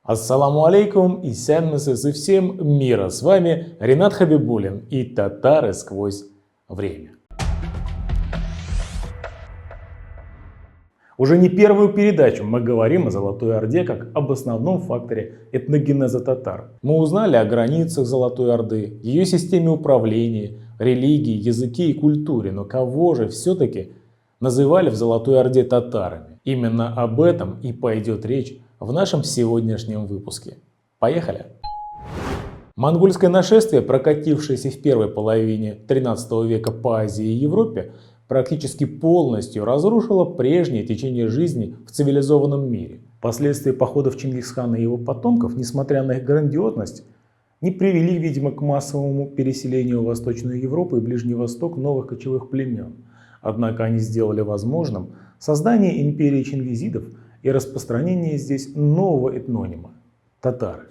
Ассаламу алейкум и сянмысы всем мира. С вами Ренат Хабибуллин и татары сквозь время. Уже не первую передачу мы говорим о Золотой Орде как об основном факторе этногенеза татар. Мы узнали о границах Золотой Орды, ее системе управления, религии, языке и культуре. Но кого же все-таки называли в Золотой Орде татарами? Именно об этом и пойдет речь в нашем сегодняшнем выпуске. Поехали! Монгольское нашествие, прокатившееся в первой половине 13 века по Азии и Европе, практически полностью разрушило прежнее течение жизни в цивилизованном мире. Последствия походов Чингисхана и его потомков, несмотря на их грандиозность, не привели, видимо, к массовому переселению в Восточную Европу и Ближний Восток новых кочевых племен. Однако они сделали возможным создание империи чингизидов и распространение здесь нового этнонима – татары.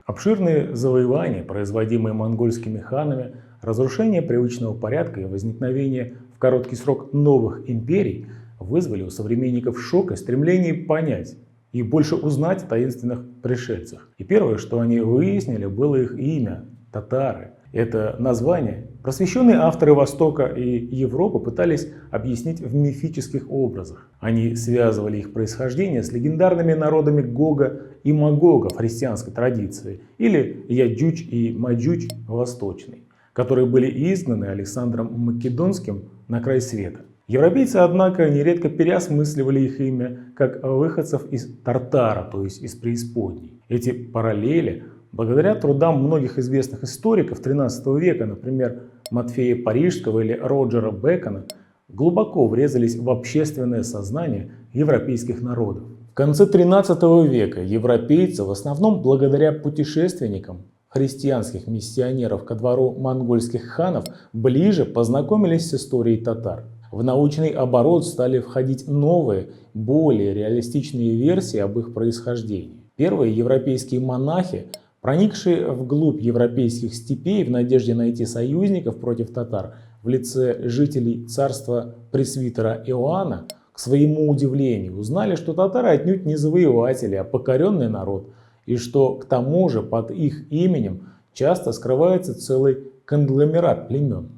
Обширные завоевания, производимые монгольскими ханами, разрушение привычного порядка и возникновение в короткий срок новых империй вызвали у современников шок и стремление понять и больше узнать о таинственных пришельцах. И первое, что они выяснили, было их имя – татары. Это название просвещенные авторы Востока и Европы пытались объяснить в мифических образах. Они связывали их происхождение с легендарными народами Гога и Магога в христианской традиции, или Яджудж и Маджудж восточный, которые были изгнаны Александром Македонским на край света. Европейцы, однако, нередко переосмысливали их имя как выходцев из Тартара, то есть из преисподней. Эти параллели, благодаря трудам многих известных историков XIII века, например, Матфея Парижского или Роджера Бекона, глубоко врезались в общественное сознание европейских народов. В конце XIII века европейцы, в основном благодаря путешественникам, христианских миссионеров ко двору монгольских ханов, ближе познакомились с историей татар. В научный оборот стали входить новые, более реалистичные версии об их происхождении. Первые европейские монахи, проникшие вглубь европейских степей в надежде найти союзников против татар в лице жителей царства пресвитера Иоанна, к своему удивлению узнали, что татары отнюдь не завоеватели, а покоренный народ, и что к тому же под их именем часто скрывается целый конгломерат племен.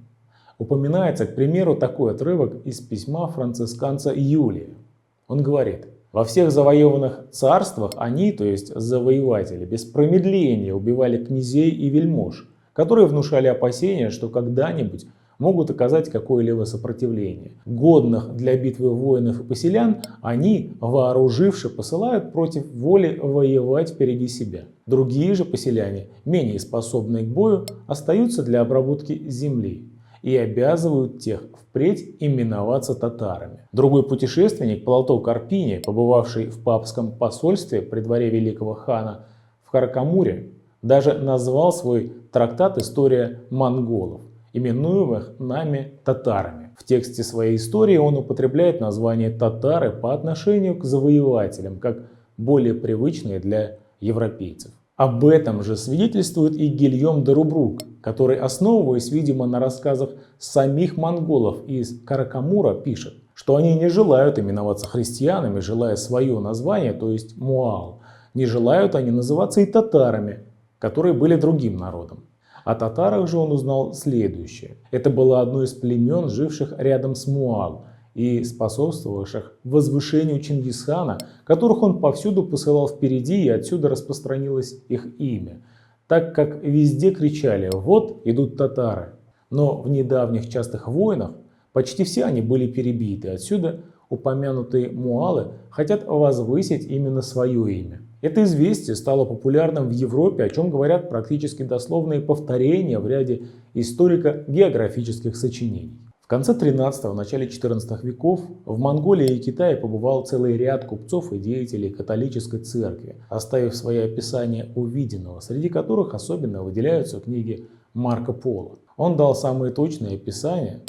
Упоминается, к примеру, такой отрывок из письма францисканца Юлия. Он говорит: «Во всех завоеванных царствах они, то есть завоеватели, без промедления убивали князей и вельмож, которые внушали опасения, что когда-нибудь могут оказать какое-либо сопротивление. Годных для битвы воинов и поселян они, вооруживши, посылают против воли воевать впереди себя. Другие же поселяне, менее способные к бою, остаются для обработки земли и обязывают тех впредь именоваться татарами». Другой путешественник, Плато Карпини, побывавший в папском посольстве при дворе великого хана в Каракамуре, даже назвал свой трактат «История монголов», именуемых нами татарами. В тексте своей истории он употребляет название татары по отношению к завоевателям, как более привычные для европейцев. Об этом же свидетельствует и Гильем де Рубрук, который, основываясь, видимо, на рассказах самих монголов из Каракамура, пишет, что они не желают именоваться христианами, желая свое название, то есть Муал. Не желают они называться и татарами, которые были другим народом. О татарах же он узнал следующее. Это было одно из племен, живших рядом с Муал и способствовавших возвышению Чингисхана, которых он повсюду посылал впереди, и отсюда распространилось их имя, так как везде кричали: «Вот идут татары». Но в недавних частых войнах почти все они были перебиты, отсюда упомянутые муалы хотят возвысить именно свое имя. Это известие стало популярным в Европе, о чем говорят практически дословные повторения в ряде историко-географических сочинений. В конце 13-го, начале 14 веков в Монголии и Китае побывал целый ряд купцов и деятелей католической церкви, оставив свои описания увиденного, среди которых особенно выделяются книги Марко Поло. Он дал самые точные описания,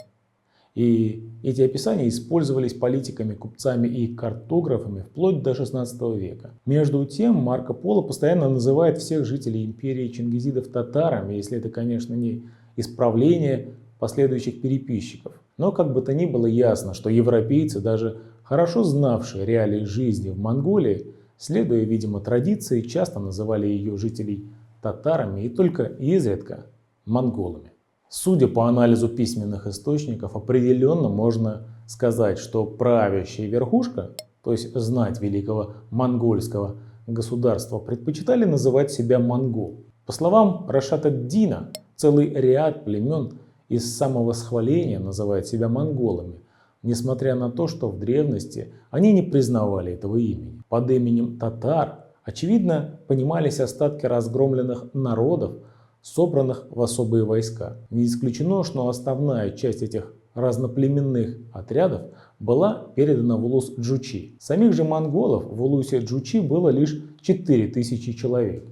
и эти описания использовались политиками, купцами и картографами вплоть до 16 века. Между тем, Марко Поло постоянно называет всех жителей империи чингизидов татарами, если это, конечно, не исправление последующих переписчиков. Но как бы то ни было ясно, что европейцы, даже хорошо знавшие реалии жизни в Монголии, Следуя, видимо, традиции, часто называли ее жителей татарами и только изредка монголами. Судя по анализу письменных источников, определенно можно сказать, что правящая верхушка, то есть знать великого монгольского государства, предпочитали называть себя монгол. По словам Рашад ад-Дина, целый ряд племен из самовосхваления называют себя монголами, несмотря на то, что в древности они не признавали этого имени. Под именем татар, очевидно, понимались остатки разгромленных народов, собранных в особые войска. Не исключено, что основная часть этих разноплеменных отрядов была передана в улус Джучи. Самих же монголов в улусе Джучи было лишь 4000 человек.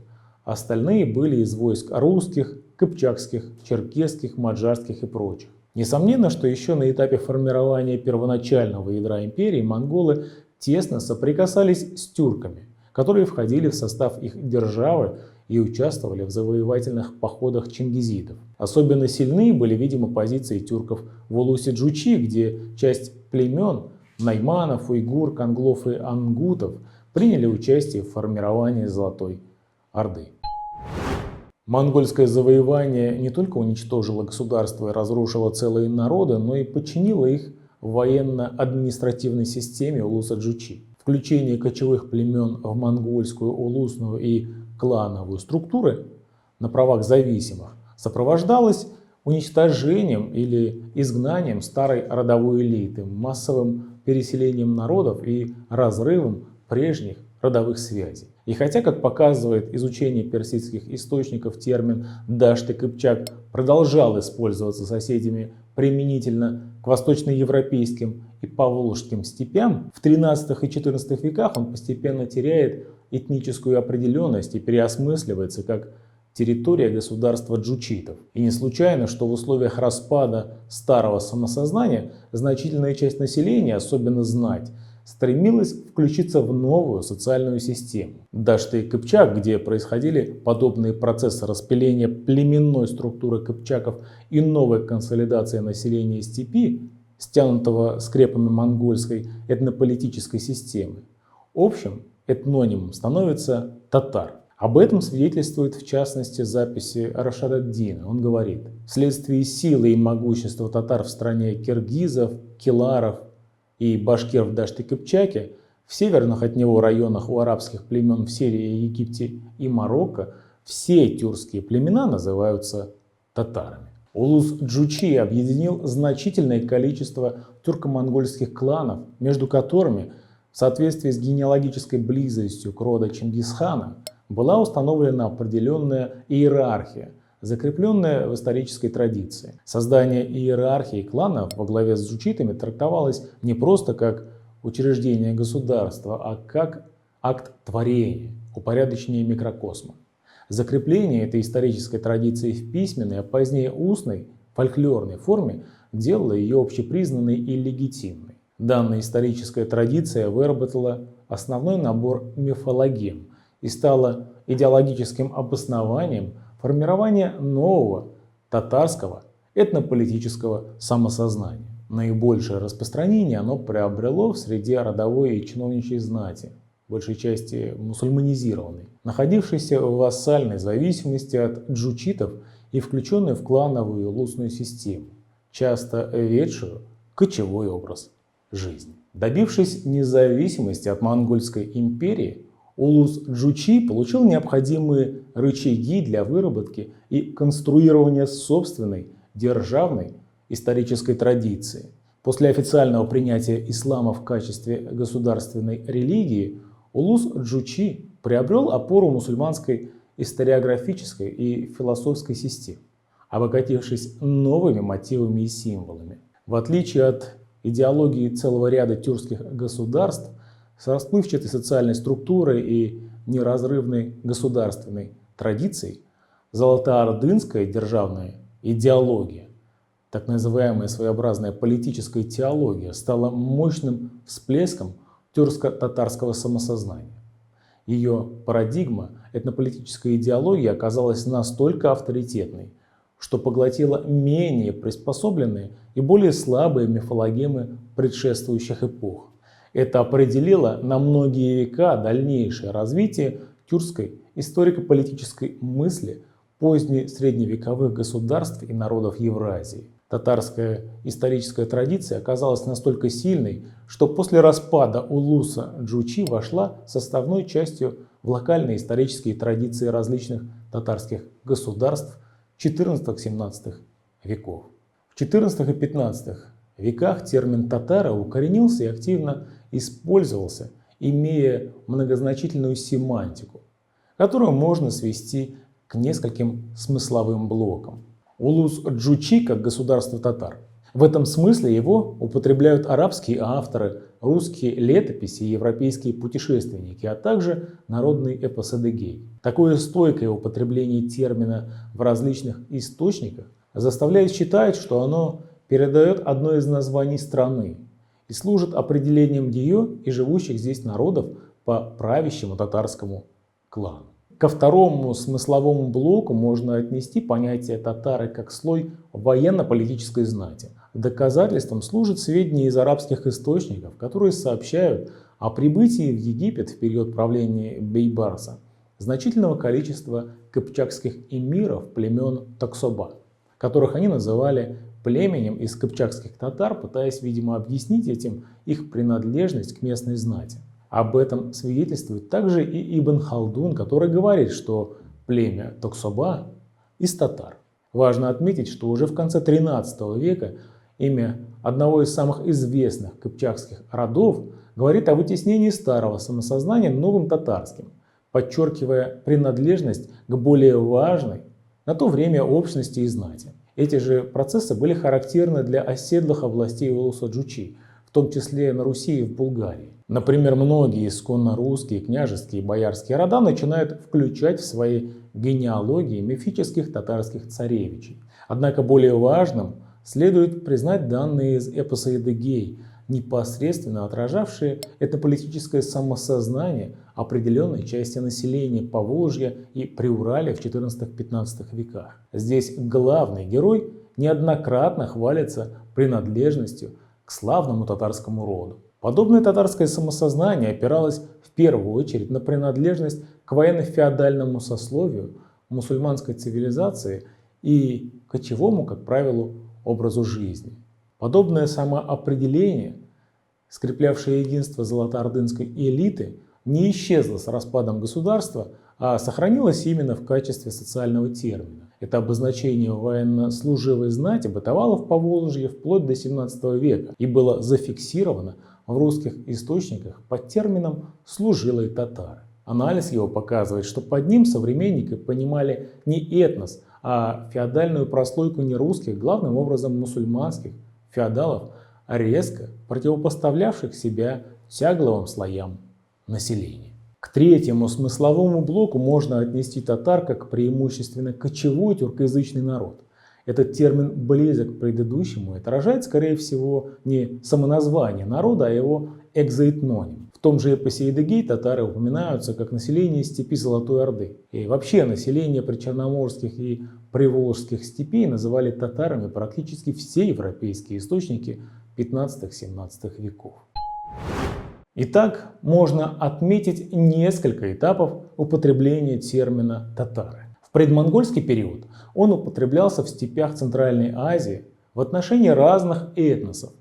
Остальные были из войск русских, кыпчакских, черкесских, маджарских и прочих. Несомненно, что еще на этапе формирования первоначального ядра империи монголы тесно соприкасались с тюрками, которые входили в состав их державы и участвовали в завоевательных походах чингизидов. Особенно сильны были, видимо, позиции тюрков в улусе Джучи, где часть племен найманов, уйгур, конглов и ангутов приняли участие в формировании Золотой Орды. Монгольское завоевание не только уничтожило государство и разрушило целые народы, но и подчинило их военно-административной системе улуса Джучи. Включение кочевых племен в монгольскую улусную и клановую структуры на правах зависимых сопровождалось уничтожением или изгнанием старой родовой элиты, массовым переселением народов и разрывом прежних родовых связей. И хотя, как показывает изучение персидских источников, термин «дашты-кыпчак» продолжал использоваться соседями применительно к восточноевропейским и поволжским степям, в XIII и XIV веках он постепенно теряет этническую определенность и переосмысливается как территория государства джучитов. И не случайно, что в условиях распада старого самосознания значительная часть населения, особенно знать, стремилась включиться в новую социальную систему. Дашты и Кыпчак, где происходили подобные процессы распиления племенной структуры кыпчаков и новой консолидации населения степи, стянутого скрепами монгольской этнополитической системы, общим этнонимом становится татар. Об этом свидетельствует в частности записи Рашада ад-Дина. Он говорит: вследствие силы и могущества татар в стране киргизов, киларов и башкир в Даште-Кыпчаке, в северных от него районах у арабских племен в Сирии, Египте и Марокко, все тюркские племена называются татарами. Улус Джучи объединил значительное количество тюрко-монгольских кланов, между которыми, в соответствии с генеалогической близостью к роду Чингисхана, была установлена определенная иерархия, закрепленная в исторической традиции. Создание иерархии кланов во главе с джучитами трактовалось не просто как учреждение государства, а как акт творения, упорядочения микрокосма. Закрепление этой исторической традиции в письменной, а позднее устной, фольклорной форме делало ее общепризнанной и легитимной. Данная историческая традиция выработала основной набор мифологем и стала идеологическим обоснованием формирования нового татарского этнополитического самосознания. Наибольшее распространение оно приобрело в среде родовой и чиновничьей знати, большей части мусульманизированной, находившейся в вассальной зависимости от джучитов и включенной в клановую и улусную систему, часто ведшую кочевой образ жизни. Добившись независимости от монгольской империи, улус Джучи получил необходимые рычаги для выработки и конструирования собственной державной исторической традиции. После официального принятия ислама в качестве государственной религии, улус Джучи приобрел опору мусульманской историографической и философской системы, обогатившись новыми мотивами и символами. В отличие от идеологии целого ряда тюркских государств, с расплывчатой социальной структурой и неразрывной государственной традицией, золотоордынская державная идеология, так называемая своеобразная политическая теология, стала мощным всплеском тюркско-татарского самосознания. Ее парадигма этнополитической идеологии оказалась настолько авторитетной, что поглотила менее приспособленные и более слабые мифологемы предшествующих эпох. Это определило на многие века дальнейшее развитие тюркской историко-политической мысли позднесредневековых государств и народов Евразии. Татарская историческая традиция оказалась настолько сильной, что после распада улуса Джучи вошла составной частью в локальные исторические традиции различных татарских государств XIV-XVII веков. В XIV и XV веках термин «татары» укоренился и активно использовался, имея многозначительную семантику, которую можно свести к нескольким смысловым блокам. Улус Джучи как государство татар. В этом смысле его употребляют арабские авторы, русские летописи и европейские путешественники, а также народный эпос Адыгей. Такое стойкое употребление термина в различных источниках заставляет считать, что оно передает одно из названий страны и служит определением ее и живущих здесь народов по правящему татарскому клану. Ко второму смысловому блоку можно отнести понятие татары как слой военно-политической знати. Доказательством служат сведения из арабских источников, которые сообщают о прибытии в Египет в период правления Бейбарса значительного количества кыпчакских эмиров племен Таксоба, которых они называли племенем из кыпчакских татар, пытаясь, видимо, объяснить этим их принадлежность к местной знати. Об этом свидетельствует также и Ибн Халдун, который говорит, что племя Таксоба из татар. Важно отметить, что уже в конце XIII века имя одного из самых известных кыпчакских родов говорит о вытеснении старого самосознания новым татарским, подчеркивая принадлежность к более важной на то время общности и знати. Эти же процессы были характерны для оседлых областей улуса Джучи, в том числе на Руси и в Булгарии. Например, многие исконно русские, княжеские и боярские рода начинают включать в свои генеалогии мифических татарских царевичей. Однако более важным следует признать данные из эпоса Адыгей, непосредственно отражавшие этнополитическое самосознание определенной части населения Поволжья и Приуралья в XIV-XV веках. Здесь главный герой неоднократно хвалится принадлежностью к славному татарскому роду. Подобное татарское самосознание опиралось в первую очередь на принадлежность к военно-феодальному сословию, мусульманской цивилизации и кочевому, как правило, образу жизни. Подобное самоопределение, скреплявшее единство золотоордынской элиты, не исчезло с распадом государства, а сохранилось именно в качестве социального термина. Это обозначение военнослуживой знати бытовало в Поволжье вплоть до XVII века и было зафиксировано в русских источниках под термином «служилые татары». Анализ его показывает, что под ним современники понимали не этнос, а феодальную прослойку нерусских, главным образом мусульманских феодалов, резко противопоставлявших себя тягловым слоям населения. К третьему смысловому блоку можно отнести татар как преимущественно кочевой тюркоязычный народ. Этот термин близок к предыдущему и отражает, скорее всего, не самоназвание народа, а его экзоэтноним. В том же эпосе Адыгей татары упоминаются как население степи Золотой Орды. И вообще население причерноморских и приволжских степей называли татарами практически все европейские источники XV-XVII веков. Итак, можно отметить несколько этапов употребления термина «татары». В предмонгольский период он употреблялся в степях Центральной Азии в отношении разных этносов,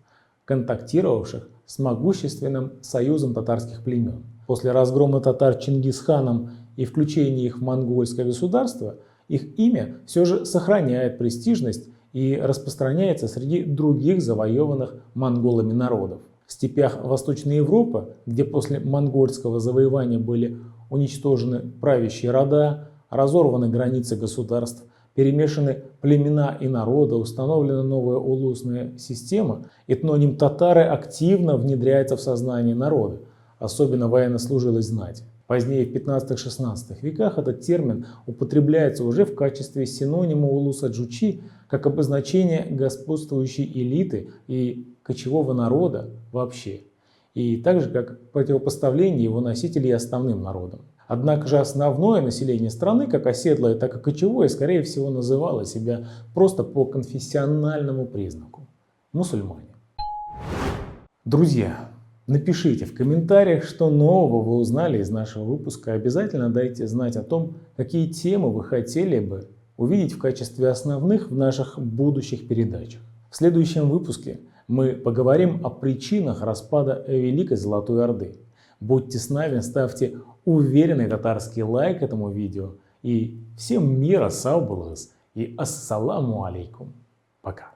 контактировавших с могущественным союзом татарских племен. После разгрома татар Чингисханом и включения их в монгольское государство, их имя все же сохраняет престижность и распространяется среди других завоеванных монголами народов. В степях Восточной Европы, где после монгольского завоевания были уничтожены правящие рода, разорваны границы государств, перемешаны племена и народы, установлена новая улусная система, этноним татары активно внедряется в сознание народа, особенно военнослужилой знати. Позднее, в XV-XVI веках, этот термин употребляется уже в качестве синонима улуса Джучи, как обозначение господствующей элиты и кочевого народа вообще, и также как противопоставление его носителей основным народам. Однако же основное население страны, как оседлое, так и кочевое, скорее всего называло себя просто по конфессиональному признаку – мусульмане. Друзья, Напишите в комментариях, что нового вы узнали из нашего выпуска. Обязательно дайте знать о том, какие темы вы хотели бы увидеть в качестве основных в наших будущих передачах. В следующем выпуске мы поговорим о причинах распада Великой Золотой Орды. Будьте с нами, ставьте уверенный татарский лайк этому видео. И всем мира, сау булгыз и ассаламу алейкум. Пока.